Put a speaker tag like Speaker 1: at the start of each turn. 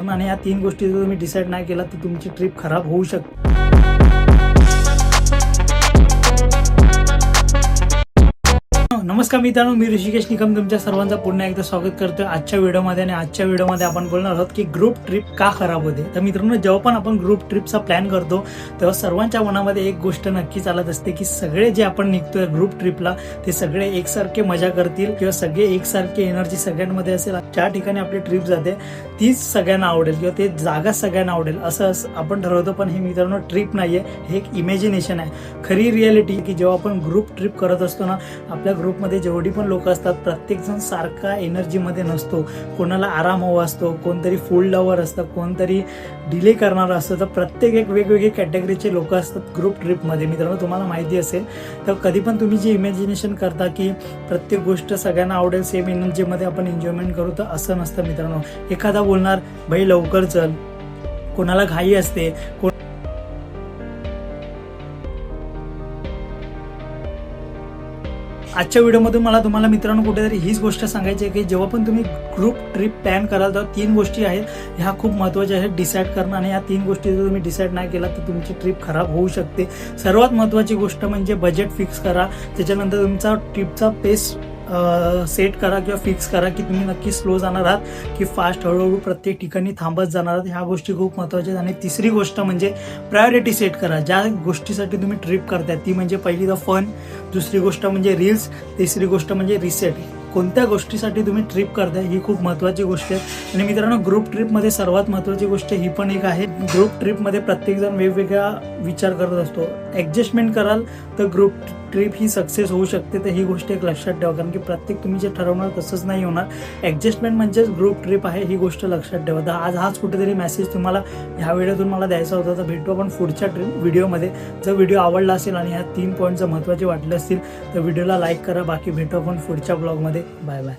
Speaker 1: आणि या 3 गोष्टी जर तुम्ही डिसाईड नाही केला तर तुमची ट्रिप खराब होऊ शकते. नमस्कार मित्रांनो, मी ऋषिकेश निकम तुमच्या सर्वांचं पुन्हा एकदा स्वागत करतोय आजच्या व्हिडिओमध्ये. आणि आजच्या व्हिडिओमध्ये आपण बोलणार आहोत की ग्रुप ट्रिप का खराब होते. तर मित्रांनो, जेव्हा पण आपण ग्रुप ट्रिपचा प्लॅन करतो तेव्हा सर्वांच्या मनामध्ये एक गोष्ट नक्की चालत असते की सगळे जे आपण निघतोय ग्रुप ट्रिपला ते सगळे एकसारखे मजा करतील किंवा सगळे एकसारखे एनर्जी सगळ्यांमध्ये असेल. ज्या ठिकाणी आपली ट्रिप जाते तीच सगळ्यांना आवडेल किंवा ते जागा सगळ्यांना आवडेल असं आपण ठरवतो. पण हे मित्रांनो ट्रिप नाहीये, हे एक इमॅजिनेशन आहे. खरी रियालिटी की जेव्हा आपण ग्रुप ट्रिप करत असतो ना, आपल्या ग्रुपमध्ये जेवढी पण लोक असतात प्रत्येक जण सारखा एनर्जीमध्ये नसतो. कोणाला आराम हवा असतो, कोणतरी फुल लवर असतं, कोणतरी डिले करणारं असतं. तर प्रत्येक एक वेगवेगळे कॅटेगरीचे लोक असतात ग्रुप ट्रिपमध्ये. मित्रांनो, तुम्हाला माहिती असेल तर कधी पण तुम्ही जे इमॅजिनेशन करता की प्रत्येक गोष्ट सगळ्यांना आवडेल, सेम एनर्जीमध्ये आपण एन्जॉयमेंट करू, तर असं नसतं मित्रांनो. एखादा बोलणार भाई लवकर चल, कोणाला घाई असते. आजच्या व्हिडिओमधून मला तुम्हाला मित्रांनो कुठेतरी हीच गोष्ट सांगायची आहे की जेव्हा पण तुम्ही ग्रुप ट्रिप प्लॅन कराल तर 3 गोष्टी आहेत ह्या खूप महत्त्वाच्या आहेत डिसाईड करणं. आणि या 3 गोष्टी जर तुम्ही डिसाईड नाही केला तर तुमची ट्रिप खराब होऊ शकते. सर्वात महत्त्वाची गोष्ट म्हणजे बजेट फिक्स करा. त्याच्यानंतर तुमचा ट्रिपचा पेस सेट करा किंवा फिक्स करा की तुम्ही नक्की स्लो जाणार आहात की फास्ट, हळूहळू प्रत्येक ठिकाणी थांबत जाणार आहात. ह्या गोष्टी खूप महत्त्वाच्या आहेत. आणि तिसरी गोष्ट म्हणजे प्रायोरिटी सेट करा. ज्या गोष्टीसाठी तुम्ही ट्रिप करताय ती म्हणजे पहिली द फन, दुसरी गोष्ट म्हणजे रील्स, तिसरी गोष्ट म्हणजे रिसेट. कोणत्या गोष्टीसाठी तुम्ही ट्रिप करताय ही खूप महत्त्वाची गोष्ट आहे. आणि मित्रांनो, ग्रुप ट्रिपमध्ये सर्वात महत्त्वाची गोष्ट ही पण एक आहे. ग्रुप ट्रिपमध्ये प्रत्येकजण वेगवेगळा विचार करत असतो. ॲडजस्टमेंट कराल तर ग्रुप ट्रिप ही सक्सेस होऊ शकते. तर ही गोष्ट एक लक्षात ठेवा, कारण की प्रत्येक तुम्ही जे ठरवणार तसंच नाही होणार. ॲडजस्टमेंट म्हणजेच ग्रुप ट्रिप आहे, ही गोष्ट लक्षात ठेवा. तर आज हाच कुठेतरी मेसेज तुम्हाला ह्या व्हिडिओतून मला द्यायचा होता. तर भेटू आपण पुढच्या व्हिडिओमध्ये. जर व्हिडिओ आवडला असेल आणि ह्या 3 पॉईंट जर महत्त्वाचे वाटले असतील तर व्हिडिओला लाईक करा. बाकी भेटू आपण पुढच्या ब्लॉगमध्ये. Bye bye.